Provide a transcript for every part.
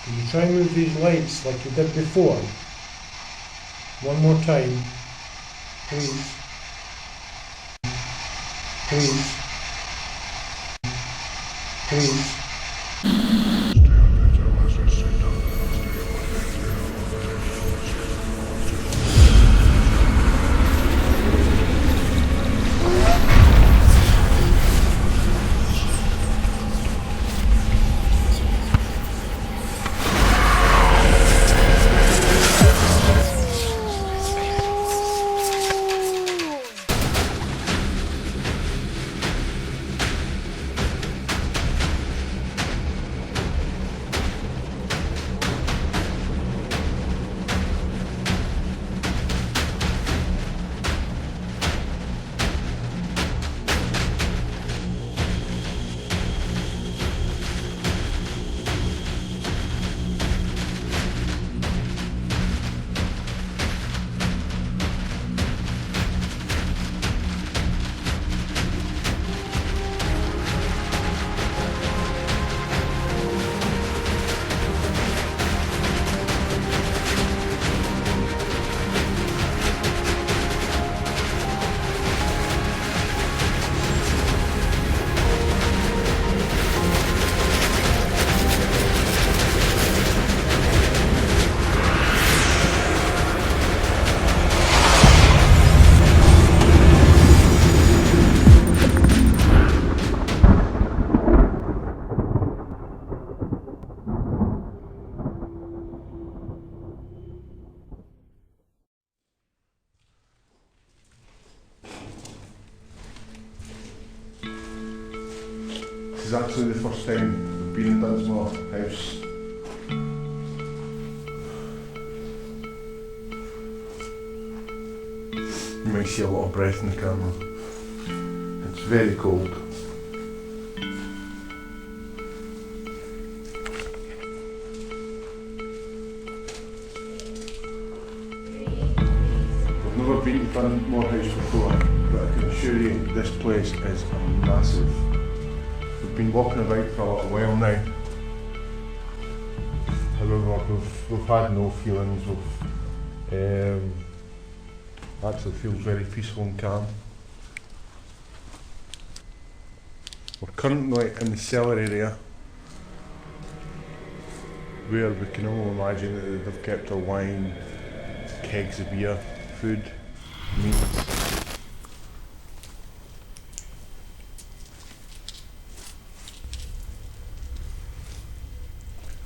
Can you try and move these lights like you did before? One more time. Please. Please. Please. This is actually the first time we've been in Dunmore House. You might see a lot of breath in the camera. It's very cold. I've never been to Dunmore House before, but I can assure you this place is massive. We've been walking about for a little while now. However, we've had no feelings of actually feels very peaceful and calm. We're currently in the cellar area where we can all imagine that they've kept their wine, kegs of beer, food, meats.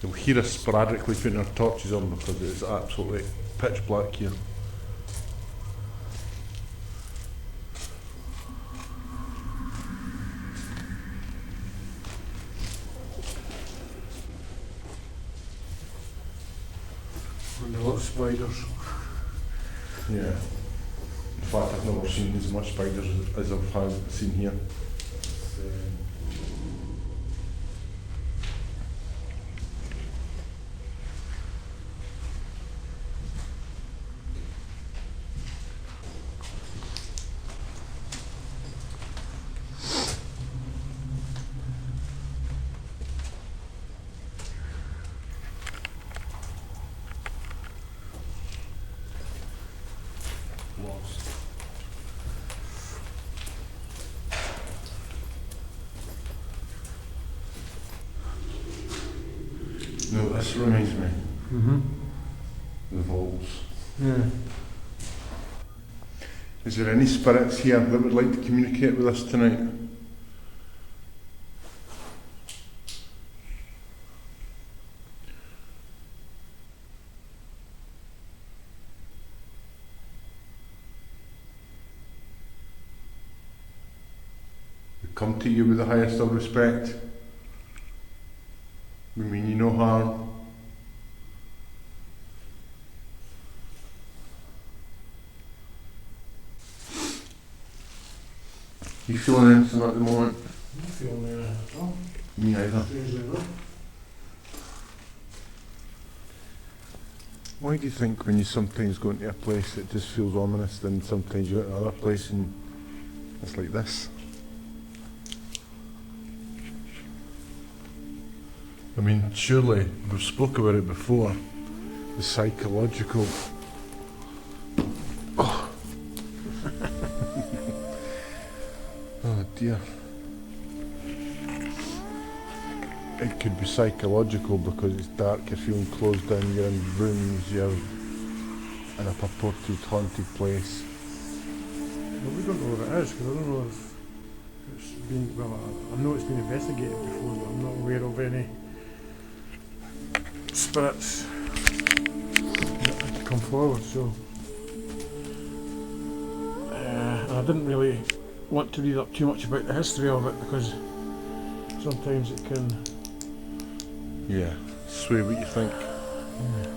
You'll hear us sporadically putting our torches on because it's absolutely pitch black here. And a lot of spiders. Yeah. In fact, I've never seen as much spiders as I've seen here. No, this reminds me. The vaults. Yeah. Is there any spirits here that would like to communicate with us tonight? We come to you with the highest of respect. We mean you no harm. You feeling anything at the moment? I'm not feeling anything at all. Me either. Why do you think when you sometimes go into a place it just feels ominous, then sometimes you go to another place and it's like this? I mean, surely, we've spoke about it before, the psychological... Oh, oh dear. It could be psychological because it's dark, you're feeling closed down, you're in rooms, you're in a purported haunted place. Well, we don't know what it is, because I don't know if it's been, well, I know it's been investigated before, but I'm not aware of any spirits that had come forward, so... and I didn't really want to read up too much about the history of it, because sometimes it can... Yeah, sway what you think. Yeah.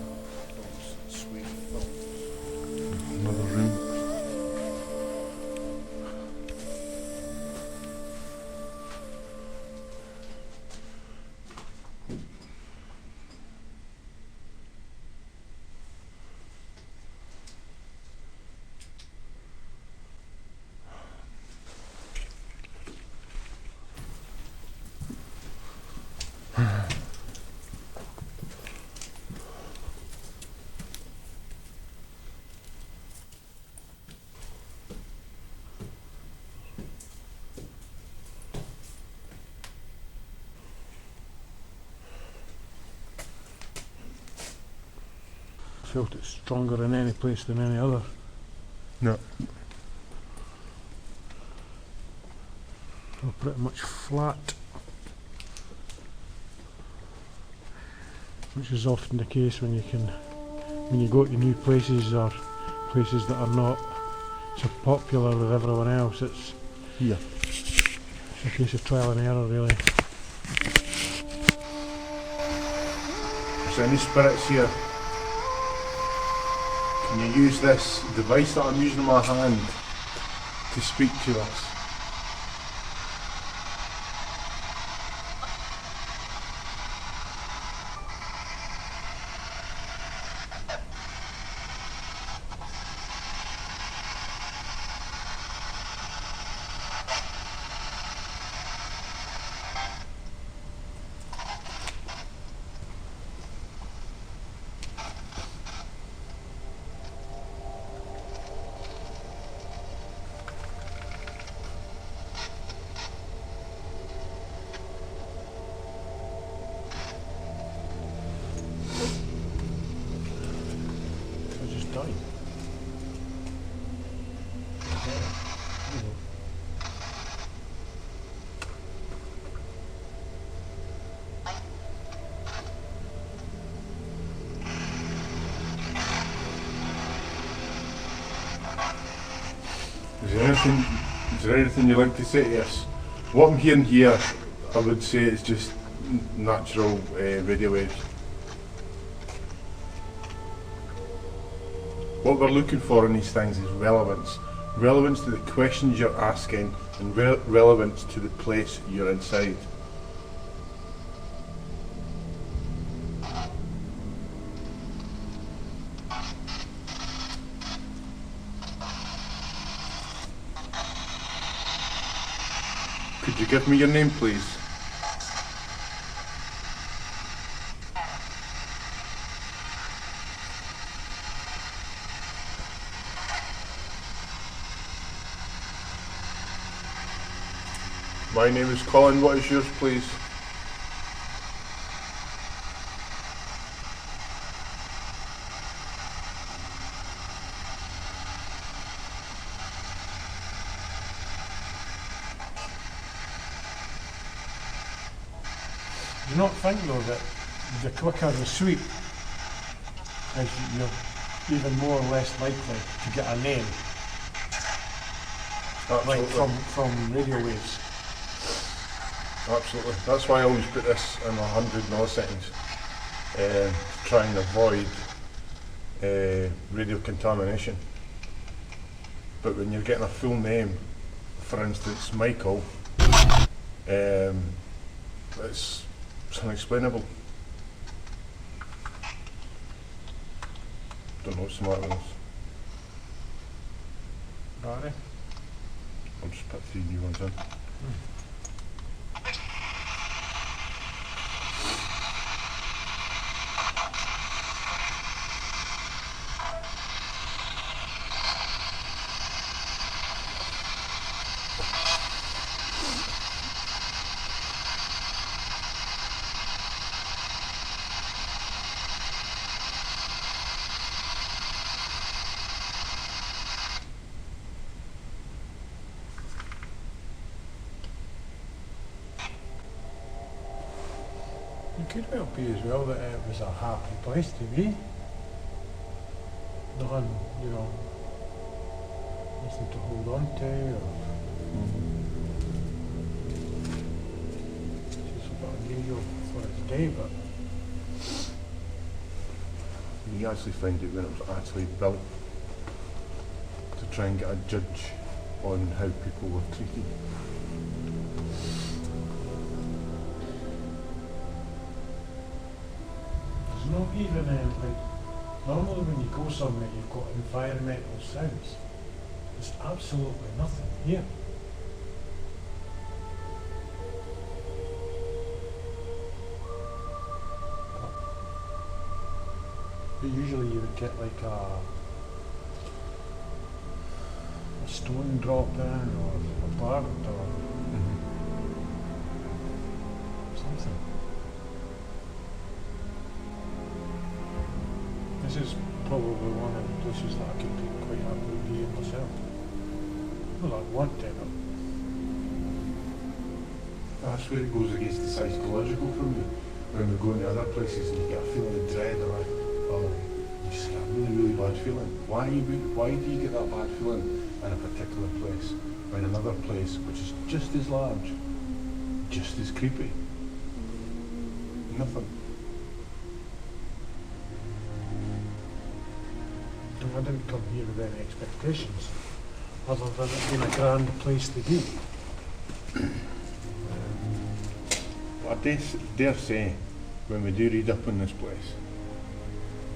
Another room. Felt it stronger in any place than any other. No. They're pretty much flat, which is often the case when you go to new places or places that are not so popular with everyone else. It's Yeah. a case of trial and error, really. Is there any spirits here? Can you use this device that I'm using in my hand to speak to us? I just died. Is there anything you'd like to say to us? What I'm hearing here, I would say it's just natural radio waves. What we're looking for in these things is relevance. Relevance to the questions you're asking and relevance to the place you're inside. Could you give me your name, please? My name is Colin. What is yours, please? Do you not think though that the quicker the sweep is, you're even more or less likely to get a name, like from radio waves? Absolutely. That's why I always put this in 100 milliseconds to try and avoid radio contamination. But when you're getting a full name, for instance Michael, it's unexplainable. Don't know what's the matter with us. Barry? I'll just put 3 new ones in. could well be as well that it was a happy place to be. Nothing, you know, nothing to hold on to, or it's a bit unusual for its day, but You actually find out when it was actually built to try and get a judge on how people were treated. there's not even like, normally when you go somewhere you've got environmental sounds. There's absolutely nothing here. But usually you would get like a stone drop in or a bird or something. This is probably one of the places that I could be quite happily be in myself. Well, I'd want to, but That's where it goes against the psychological for me. When we go into other places and you get a feeling of dread or you just get a really, really bad feeling. Why do you get that bad feeling in a particular place? Or in another place which is just as large, just as creepy? Nothing. I didn't come here with any expectations, other than it being a grand place to be. I dare say, when we do read up on this place,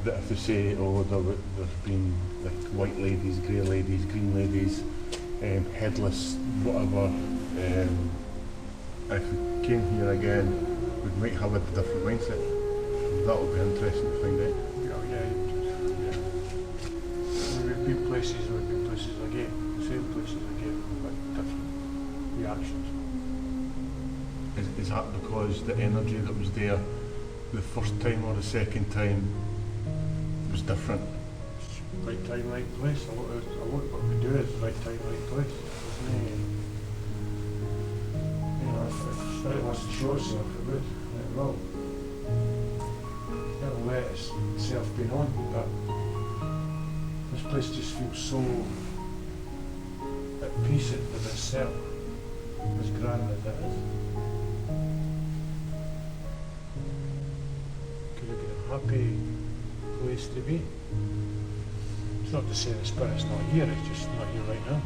that if they say, oh, there's been like white ladies, grey ladies, green ladies, headless, whatever, if we came here again, we might have a different mindset. That would be interesting to find out. We've been places again, the same places again, with different reactions. Is that because the energy that was there the first time or the second time was different? Right time, right place. A lot of what we do is right time, right place. You know, if spirit wants to show itself, it would. It will. It'll let itself be known, but this place just feels so at peace with itself, as grand as it is. Could have been a happy place to be. It's not to say the spirit's not here, it's just not here right now.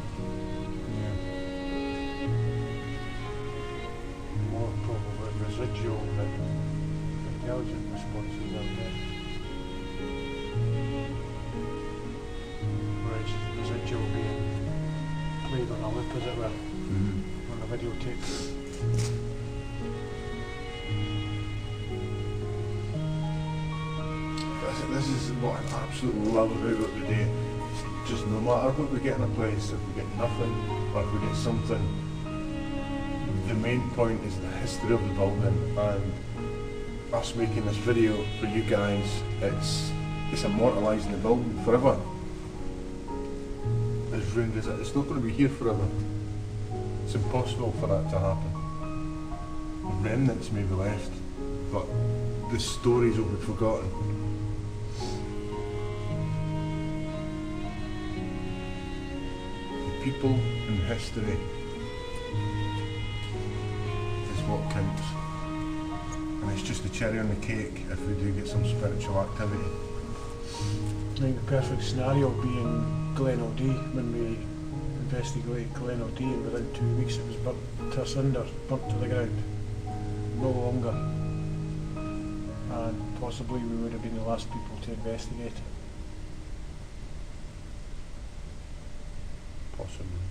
More probably residual than intelligent responses out there. Whereas residual being played on a loop, as it were, on a videotape. This is what I absolutely love about what we do. It's just no matter what we get in a place, if we get nothing or if we get something, the main point is the history of the building, and us making this video for you guys, it's immortalising the building forever. As ruined as it, it's not going to be here forever. It's impossible for that to happen. Remnants may be left, but the stories will be forgotten. People and history is what counts, and it's just the cherry on the cake if we do get some spiritual activity. I think the perfect scenario being Glen O'D, when we investigated Glen O'D, and within 2 weeks it was burnt to cinders, burnt to the ground, no longer, and possibly we would have been the last people to investigate it. Possibly.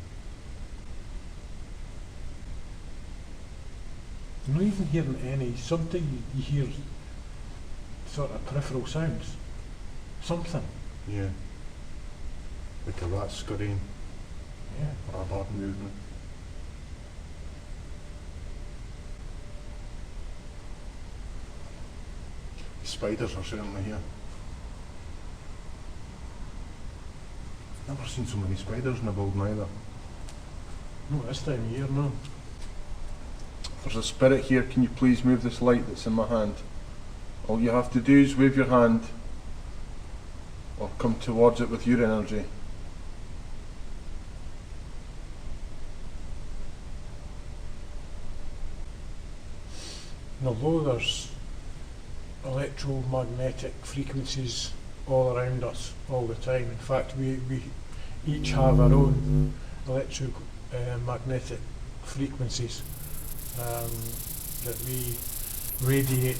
You're not even hearing any, something you hear sort of peripheral sounds. Something. Yeah. Like a rat scurrying, Yeah. or a bird movement. Spiders are certainly here. Never seen so many spiders in a building either. No, this time of year, no. If there's a spirit here, can you please move this light that's in my hand? All you have to do is wave your hand or come towards it with your energy. And although there's electromagnetic frequencies all around us all the time, in fact we each have our own electromagnetic frequencies that we radiate,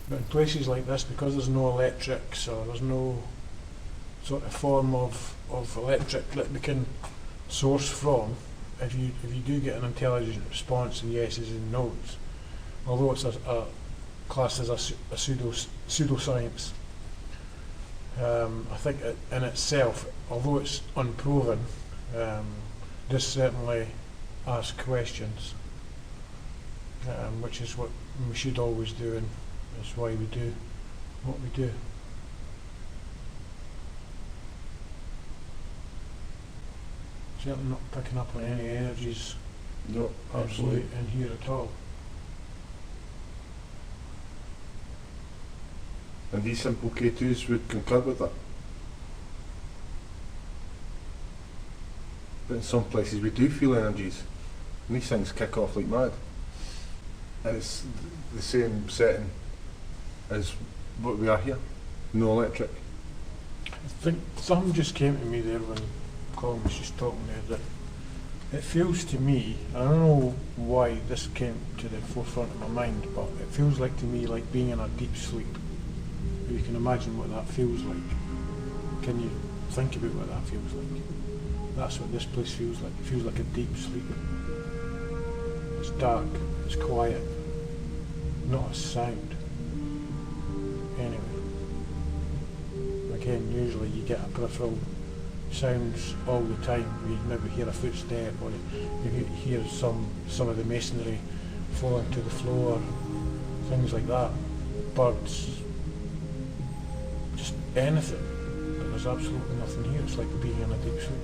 but in places like this, because there's no electrics or there's no sort of form of electric that we can source from, if you do get an intelligent response and yeses and nos, although it's a class as a pseudoscience, I think it in itself, although it's unproven, does certainly ask questions, which is what we should always do, and that's why we do what we do. Certainly not picking up on any energies No, absolutely. in here at all. And these simple K2s would concur with that. But in some places we do feel energies, and these things kick off like mad. And it's the same setting as what we are here, no electric. I think something just came to me there when Colin was just talking there, that it feels to me, I don't know why this came to the forefront of my mind, but it feels like to me like being in a deep sleep. You can imagine what that feels like. Can you think about what that feels like? That's what this place feels like. It feels like a deep sleep. It's dark, it's quiet, not a sound. Anyway, again, usually you get a peripheral sounds all the time. You maybe hear a footstep, or you hear some of the masonry falling to the floor, things like that. Birds, just anything. But there's absolutely nothing here. It's like being in a deep sleep.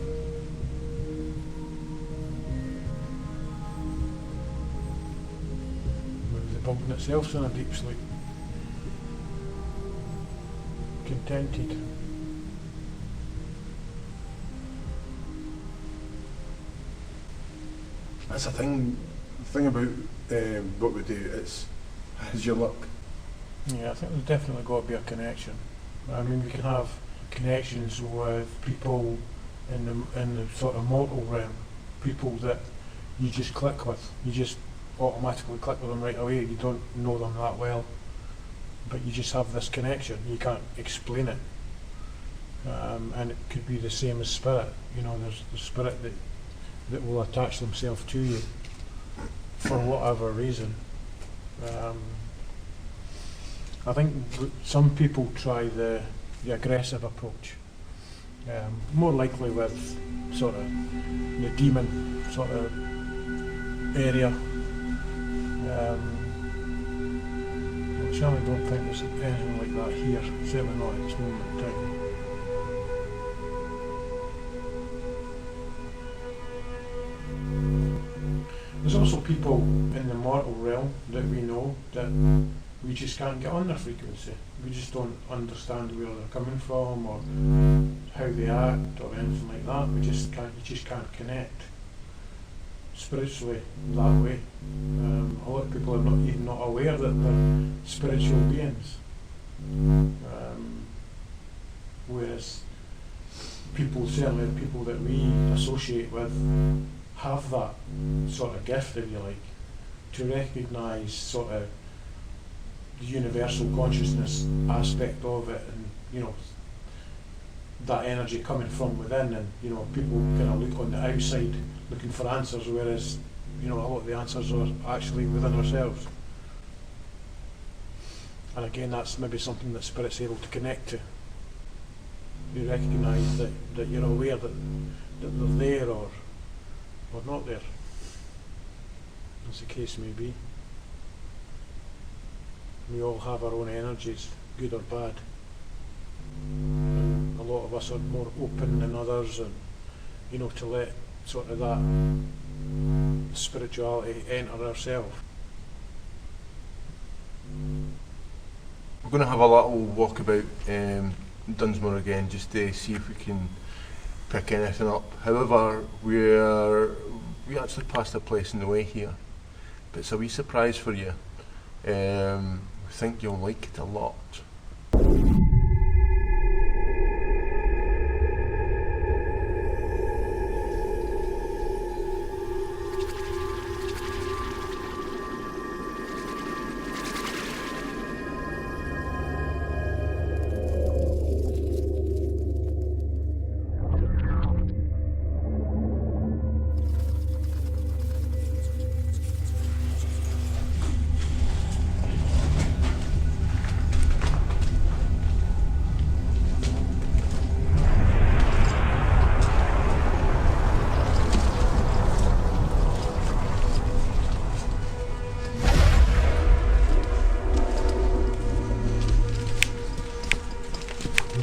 Maybe the building itself's in a deep sleep. Contented. That's the thing about what we do, it's how's your luck? Yeah, I think there's definitely got to be a connection. I mean, we can have connections with people in the sort of mortal realm, people that you just click with. You just automatically click with them right away. You don't know them that well, but you just have this connection. You can't explain it, and it could be the same as spirit. You know, there's the spirit that will attach themselves to you for whatever reason. I think some people try the aggressive approach, more likely with sort of the demon sort of area. I certainly don't think there's anything like that here, certainly not at this moment in time. There's also people in the mortal realm that we know that we just can't get on their frequency. We just don't understand where they're coming from or how they act or anything like that. You just can't connect spiritually that way. A lot of people are not aware that they're spiritual beings. Whereas certainly the people that we associate with, have that sort of gift, if you like, to recognise sort of the universal consciousness aspect of it, and you know, that energy coming from within, and you know, people kind of look on the outside looking for answers, whereas you know, a lot of the answers are actually within ourselves. And again, that's maybe something that Spirit's able to connect to. You recognise that you're aware that they're there or not there, as the case may be. We all have our own energies, good or bad. And a lot of us are more open than others, and you know, to let sort of that spirituality enter ourselves. we're going to have a little walk about Dunsmore again, just to see if we can pick anything up. However, we actually passed a place on the way here, but it's a wee surprise for you. I think you'll like it a lot.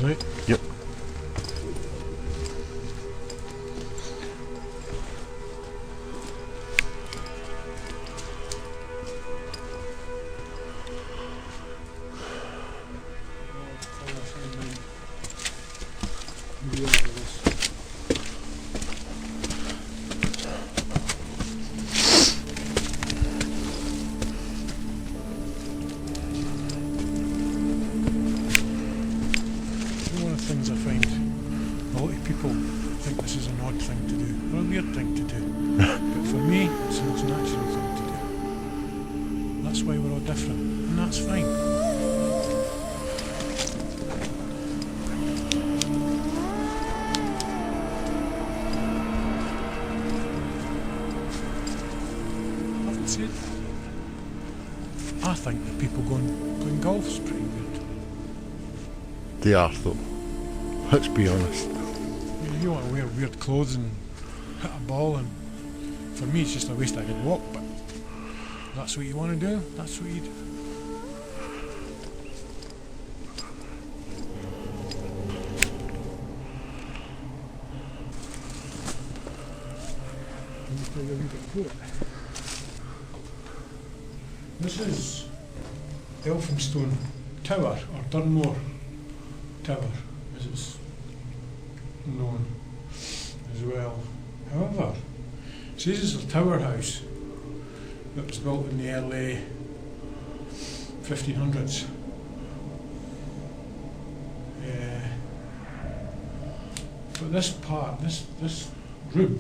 Right? Yep. Things I find a lot of people think this is an odd thing to do, or a weird thing to do, but for me it's the most natural thing to do. That's why we're all different, and that's fine. Having said that, I think that people going golf's pretty good. They are though. Let's be honest. You want to wear weird clothes and hit a ball, and for me it's just a waste of a good walk, but that's what you want to do, that's what you do. Let me tell you a wee bit more. This is Elphinstone Tower, or Dunmore Tower, as it's known as well. However, it says it's a tower house that was built in the early 1500s. But this part, this room,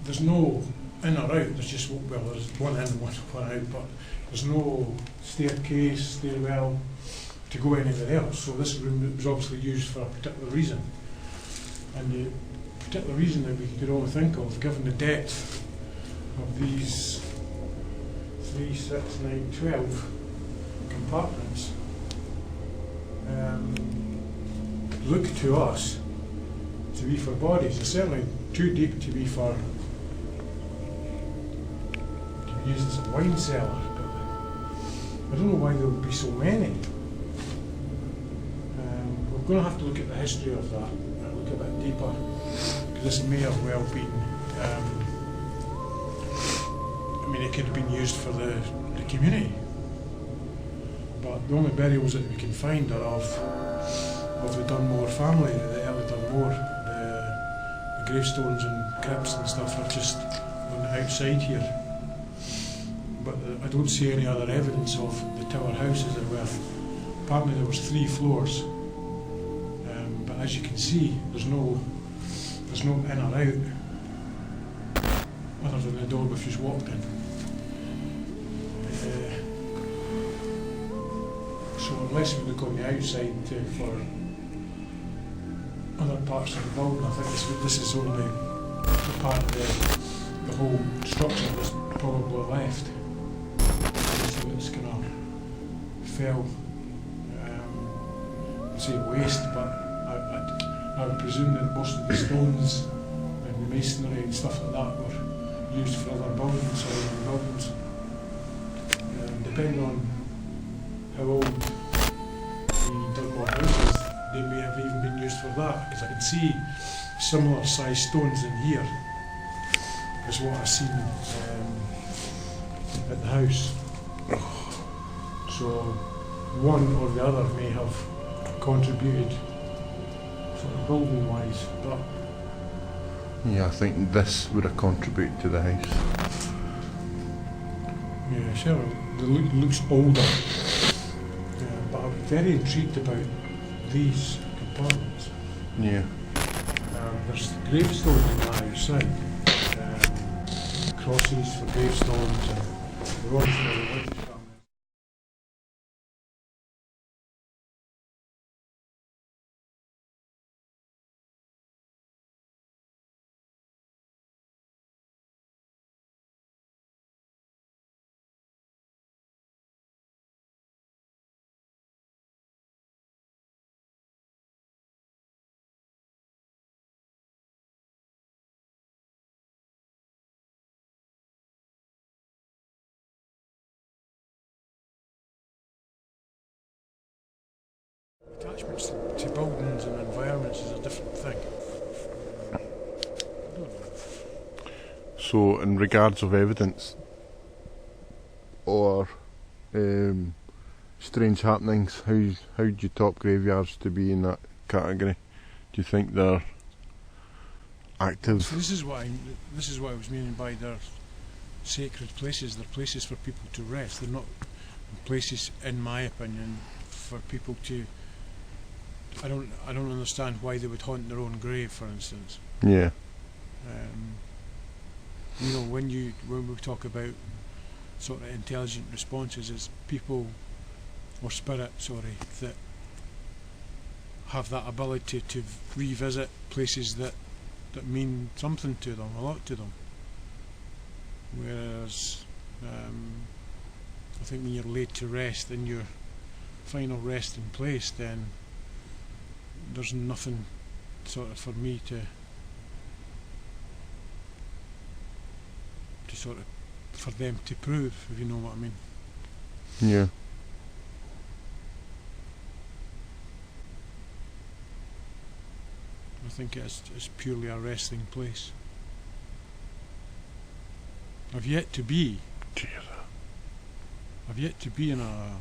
there's no in or out, there's just, well, there's one in and one out, but there's no staircase, stairwell to go anywhere else. So this room was obviously used for a particular reason. And the particular reason that we could all think of, given the depth of these 3, 6, 9, 12 compartments, look to us to be for bodies. It's certainly too deep to be for used as a wine cellar, but I don't know why there would be so many. We're going to have to look at the history of that, look a bit deeper, because this may have well been, I mean, it could have been used for the community, but the only burials that we can find are of the Dunmore family, the Earl of Dunmore. The gravestones and crypts and stuff are just on the outside here. But I don't see any other evidence of the tower house, as it were. Apparently there was 3 floors, but as you can see, there's no in or out, other than the door we've just walked in. So unless we look on the outside for other parts of the building, I think this is only the part of the whole structure that's probably left. So it's kind of fell, I'd say waste, but I would presume that most of the stones and the masonry and stuff like that were used for other buildings or other buildings. Depending on how old the Dunmore house is, they may have even been used for that, because I can see similar sized stones in here as what I've seen at the house. So one or the other may have contributed sort of building wise, but Yeah, I think this would have contributed to the house. yeah, sure, the look looks older. But I'm very intrigued about these compartments. Yeah. There's gravestones on either side, crosses for gravestones, and the ones for the religious family. Attachments to buildings and environments is a different thing. I don't know. So, in regards of evidence or strange happenings, how do you top graveyards to be in that category? Do you think they're active? So this is what I was meaning by they're sacred places. They're places for people to rest. They're not places, in my opinion, for people to. I don't understand why they would haunt their own grave, for instance. Yeah. You know, when we talk about sort of intelligent responses, it's people or spirits, sorry, that have that ability to revisit places that mean something to them, a lot to them. Whereas I think when you're laid to rest in your final resting place, then there's nothing sort of for me to sort of for them to prove, if you know what I mean. Yeah. I think it's purely a resting place. I've yet to be in a.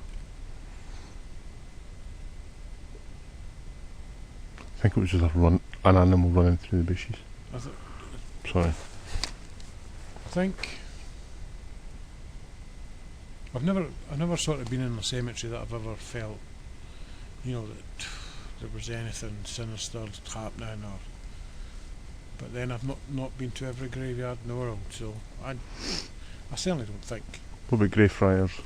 I think it was just an animal running through the bushes. Sorry. I think I've never sort of been in a cemetery that I've ever felt, you know, that there was anything sinister happening, or. But then I've not been to every graveyard in the world, so I certainly don't think. What about Greyfriars?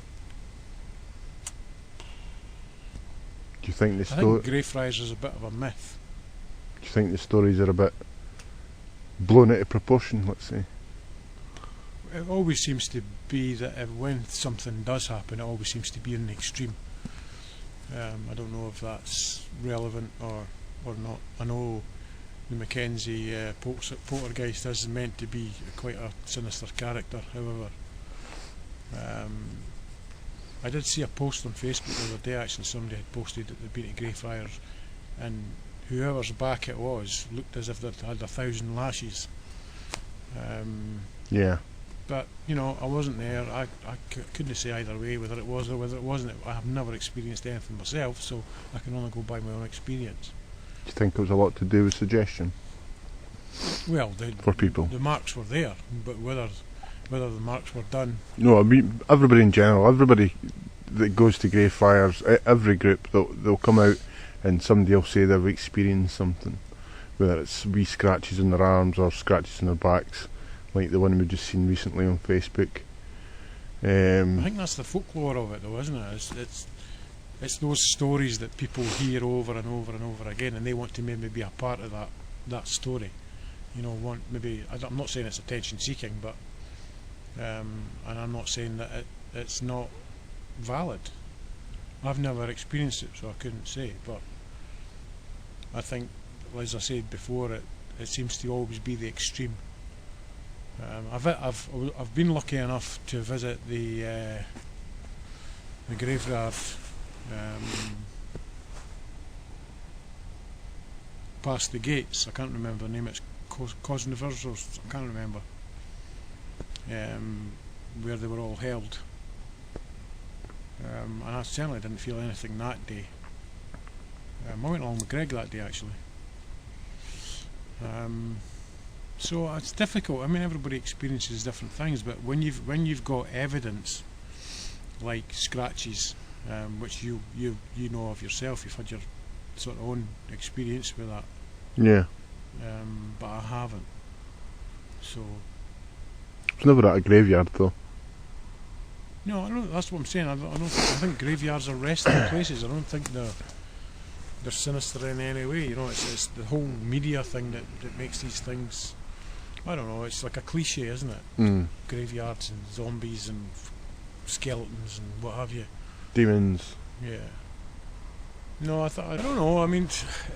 Do you think I think Greyfriars is a bit of a myth. Do you think the stories are a bit blown out of proportion, let's say? It always seems to be that when something does happen, it always seems to be in the extreme. I don't know if that's relevant or not. I know the Mackenzie poltergeist is meant to be quite a sinister character, however. I did see a post on Facebook the other day, actually. Somebody had posted that they'd been to Greyfriars, and whoever's back it was looked as if they'd had 1,000 lashes. Yeah. But, you know, I wasn't there. I couldn't say either way whether it was or whether it wasn't. I have never experienced anything myself, so I can only go by my own experience. Do you think it was a lot to do with suggestion? Well, for people, the marks were there, but whether the marks were done. No, I mean everybody in general. Everybody that goes to Greyfriars, every group, they'll come out and somebody will say they've experienced something, whether it's wee scratches in their arms or scratches in their backs, like the one we've just seen recently on Facebook. I think that's the folklore of it, though, isn't it? It's those stories that people hear over and over and over again, and they want to maybe be a part of that story. You know, I'm not saying it's attention seeking, but and I'm not saying that it's not valid. I've never experienced it, so I couldn't say. But I think, as I said before, it seems to always be the extreme. I've been lucky enough to visit the graveyard past the gates. I can't remember the name. It's Cosnivers, or I can't remember. Where they were all held. and I certainly didn't feel anything that day. I went along with Greg that day actually. So it's difficult. I mean, everybody experiences different things, but when you've got evidence like scratches, which you know of yourself, you've had your sort of own experience with that. Yeah. But I haven't. So. It's never at a graveyard though. No, I don't. That's what I'm saying. I think graveyards are resting places. I don't think they're sinister in any way. You know, it's the whole media thing that makes these things. I don't know. It's like a cliche, isn't it? Mm. Graveyards and zombies and skeletons and what have you. Demons. Yeah. No, I don't know. I mean,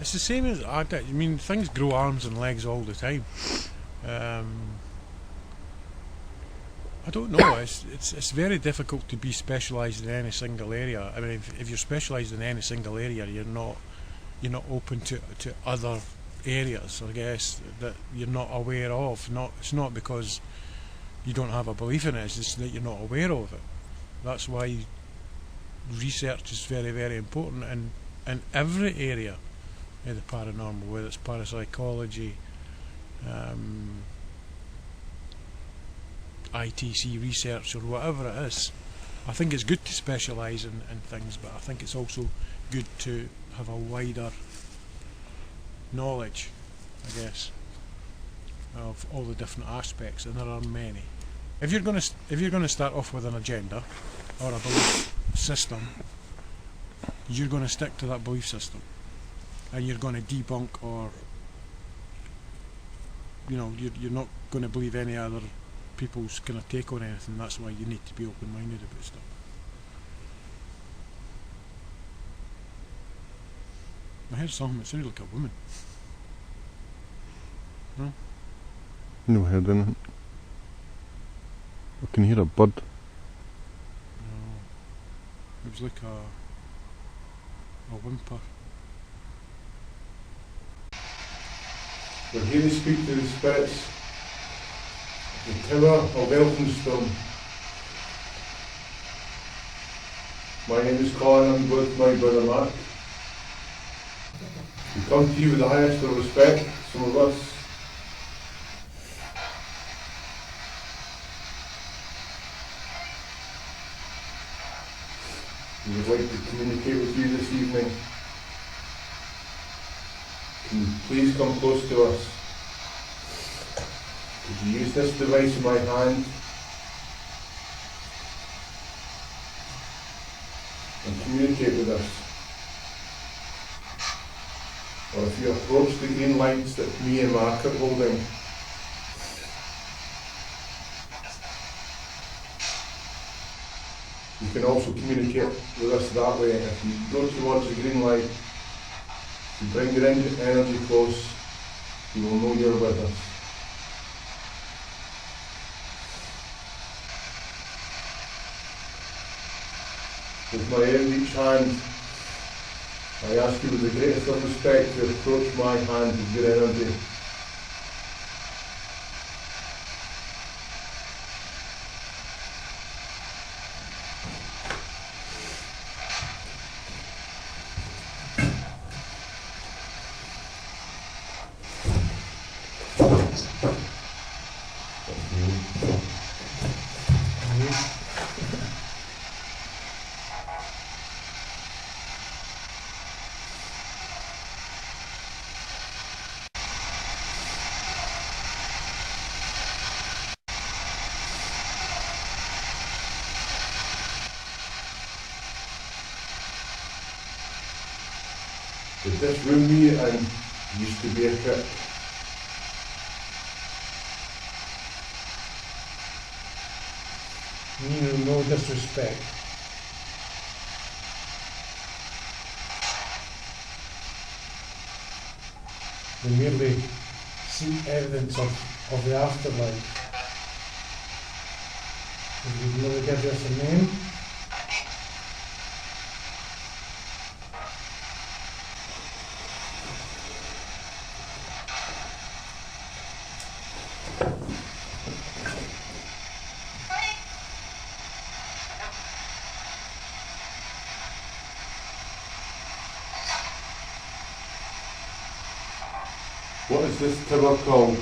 it's the same as I mean, things grow arms and legs all the time. I don't know. It's very difficult to be specialised in any single area. I mean, if you're specialised in any single area, you're not open to other areas, I guess, that you're not aware of. It's not because you don't have a belief in it. It's just that you're not aware of it. That's why research is very, very important in every area of the paranormal, whether it's parapsychology, ITC research or whatever it is. I think it's good to specialise in things, but I think it's also good to have a wider knowledge, I guess, of all the different aspects, and there are many. If you're going to start off with an agenda or a belief system, you're going to stick to that belief system, and you're going to debunk, or you're not going to believe any other people's kind of take on anything. That's why you need to be open-minded about stuff. I heard something that sounded like a woman. No? No, I heard anything. I can hear a bird. No. It was like a whimper. We're here to speak to the spirits of the Tower of Elphinstone. My name is Colin, I'm with my brother Mark. We come to you with the highest of respect, some of us. We would like to communicate with you this evening. Can you please come close to us? Could you use this device in my hand and communicate with us? Or if you approach the green lights that me and Mark are holding, you can also communicate with us that way. If you go towards the green light, you bring your energy close, you will know you're with us. With my outreach hand, I ask you with the greatest of respect to approach my hand with your energy. That this room we are in used to be a crypt. No disrespect. We merely see evidence of the afterlife. Would you really give us a name? What is this tower called?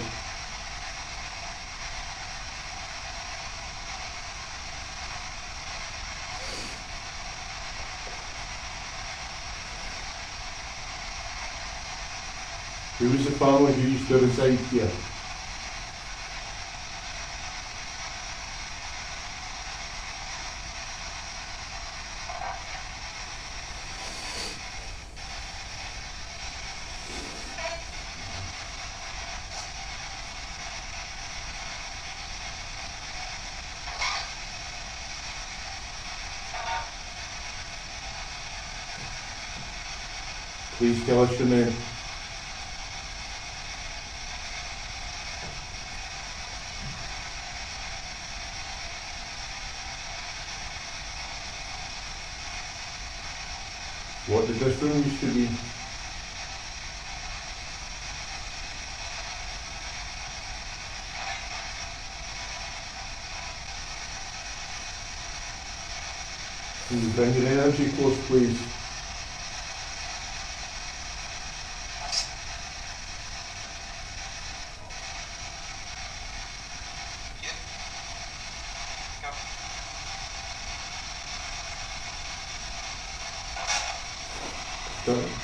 Who was the family who used to reside here? Please tell us your name. What did this room used to be? Can you bring your energy close, please?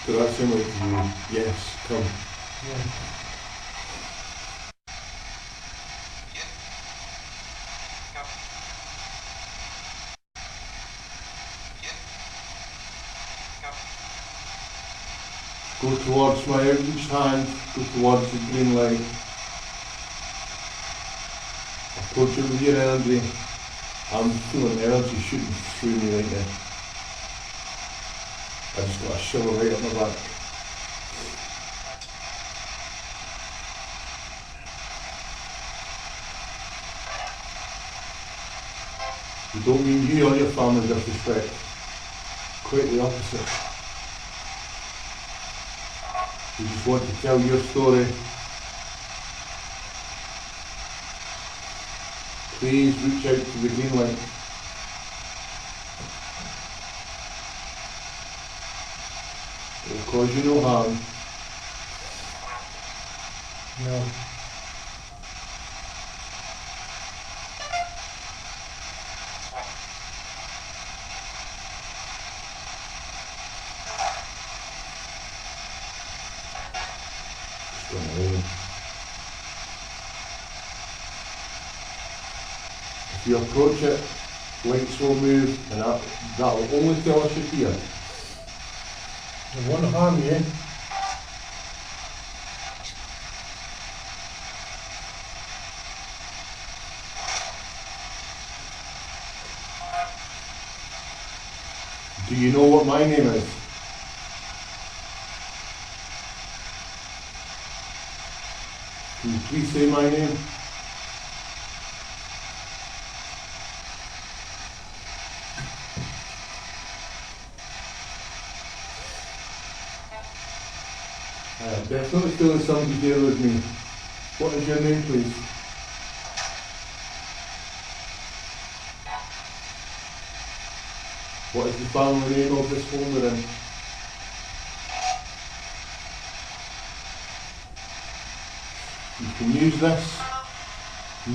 Did that seem like you? Yes, come. Yeah. Go towards my outreached hand, go towards the green light. Approach it with your energy. I'm feeling energy shooting through me right now. I just got a shiver right up my back. You don't mean you or your family disrespect. Quite the opposite. You just want to tell your story. Please reach out to the green light. It will cause you no harm. No. Just run away. If you approach it, lights will move, and that will only tell us you're here. They won't harm you. Do you know what my name is? Can you please say my name? I am definitely feeling somebody here with me. What is your name, please? What is the family name of this home we're in? You can use this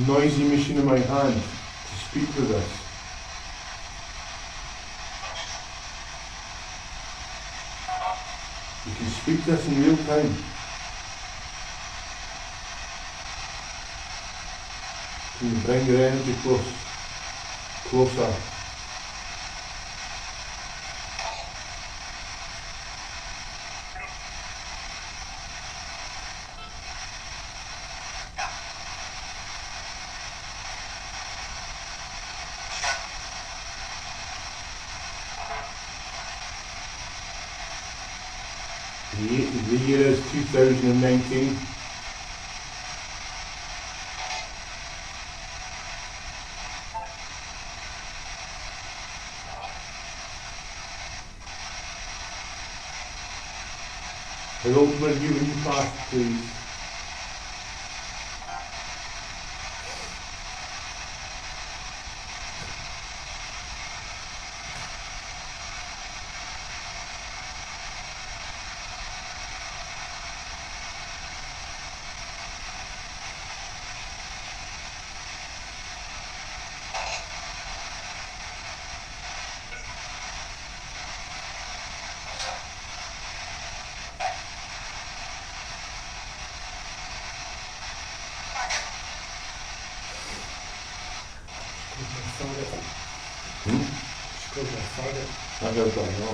noisy machine in my hand to speak with us. You can speak this in real time. Can you bring your energy closer? The year is 2019. How old were you when you passed, please? faggot. Hmm? It's called a faggot. I heard that, no.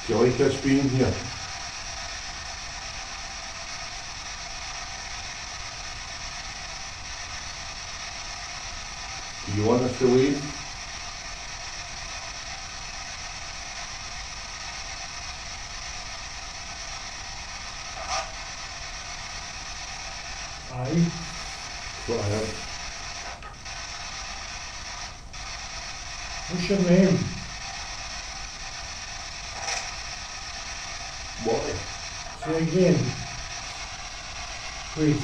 Do you like us being here? Do you want us to leave? Aye. What I heard. What's your name? What? Say again. Please.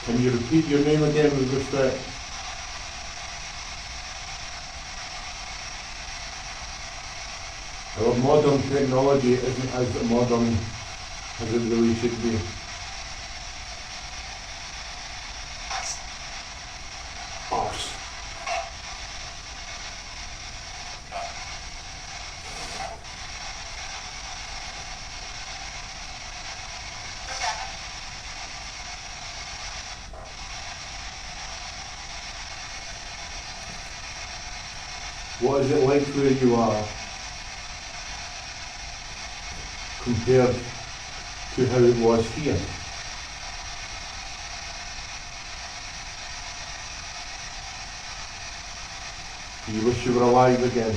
Can you repeat your name again with respect? Our modern technology isn't as modern as it really should be. Arse. What is it like where you are compared to how it was here? Do you wish you were alive again?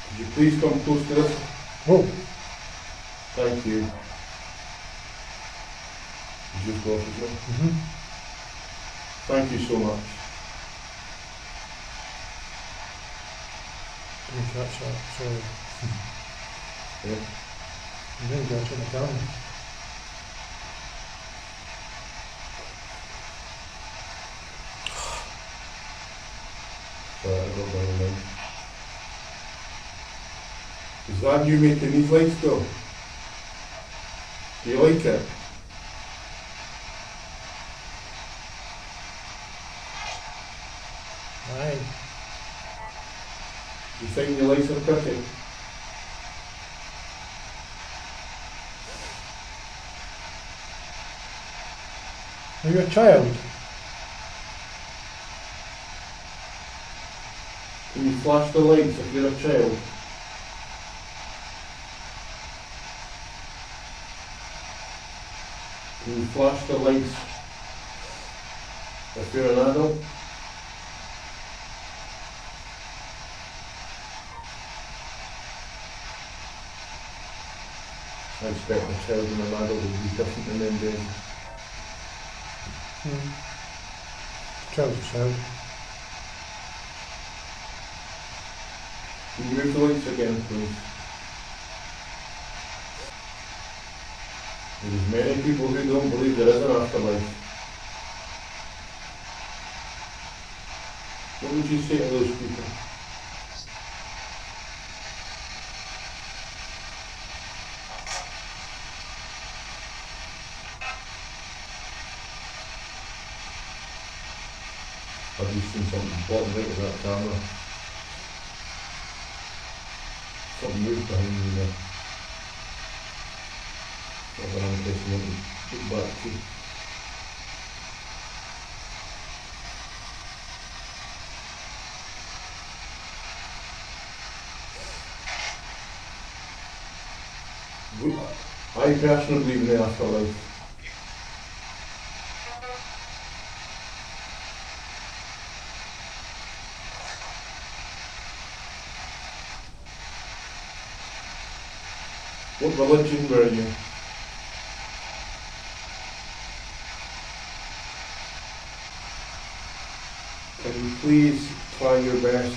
Could you please come close to this? Oh, Thank you. Did you go as well? mm-hmm. Thank you so much. Didn't catch that, sorry. Yeah. You didn't catch it in the camera. Sorry, I got down the line. Is that you making these lights go? Do you like it? Aye. Do you think your lights are pretty? Are you a child? Can you flash the lights if you're a child? Can you flash the lights if you're an adult? I expect a child and an adult would be different in them days. Child's a child. Can you move the lights again, please? There's many people who don't believe there is an afterlife. What would you say to those people? I've just seen something bottom right of that camera. Something moved behind me there. Not that I'm guessing what to look back to. I personally believe in the afterlife. What religion were you? Can you please try your best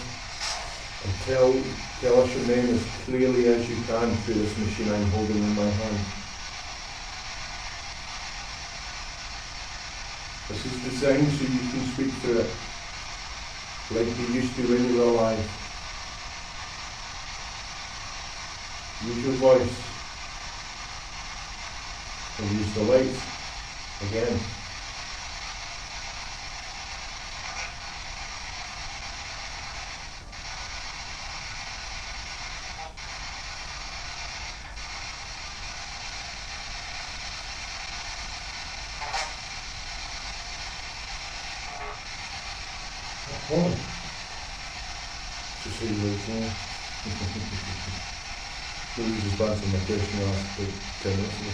and tell us your name as clearly as you can through this machine I'm holding in my hand? This is the sing so you can speak to it, like you used to when you were alive. Use your voice. And use the lights again. Oh. Just so you know. Maybe just answer my question I asked about 10 minutes ago.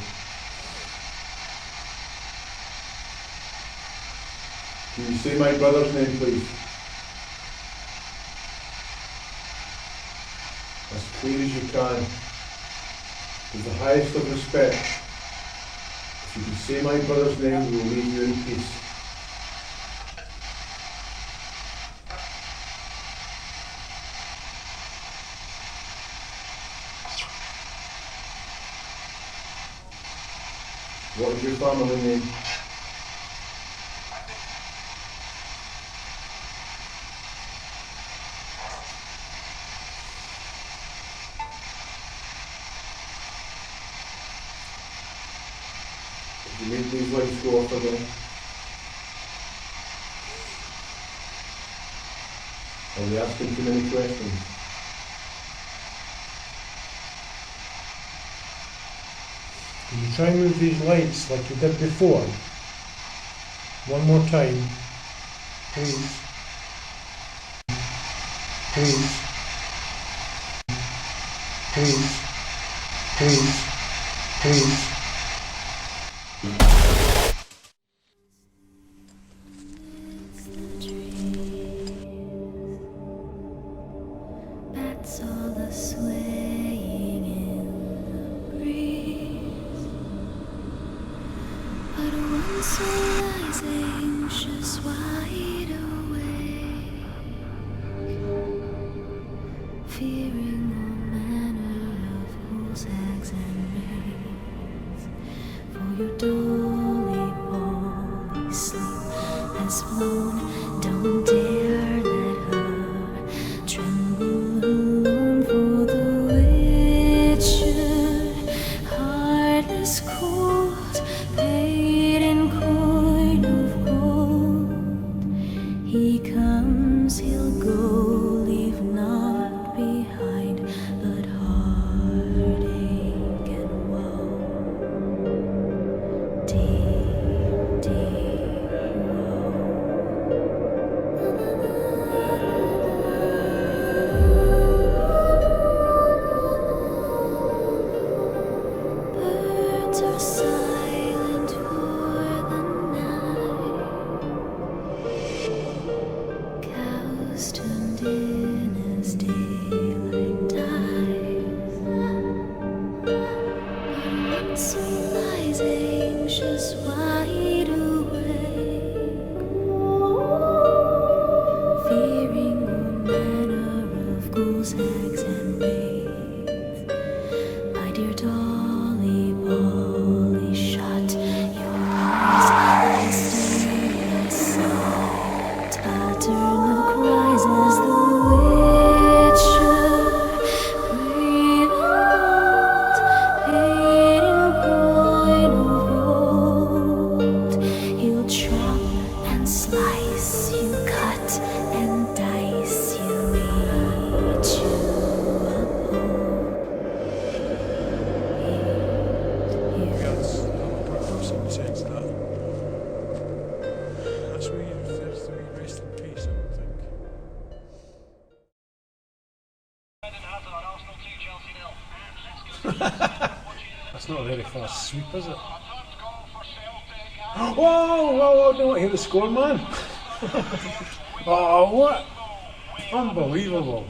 Can you say my brother's name, please? As clear as you can. With the highest of respect. If you can say my brother's name, we will leave you in peace. What is your family name? Did you make these lights go off again? Are we asking too many questions? Can you try and move these lights like you did before? One more time. Please. Please. Please. Please. Please. Bats all the swaying in the breeze. But one soul lies anxious, wide awake, fearing all manner of zigzags and rings. For your dolly Polly sleep has flown. Don't dare let her tremble alone, for the witcher, heartless cold, paid in coin of gold. He comes, he'll go, leave naught behind but heartache and woe. Deep, deep woe. Birds are silent for the night. Cows turned in as daylight dies. One soul lies anxious, wide awake, fearing all manner of zigzags and rings. My dear dolly Polly, shut your eyes. I stay aside. Paternal cries as the witcher, brave and bold, paid in coin of gold. He'll chop and slice, he'll cut and dice, he'll eat you up whole. That's some sense of that. That's where there's the wee rest in peace, I would think. That's not a very fast sweep, is it? Whoa, whoa, whoa, don't hear the score, man. Oh, what? Unbelievable.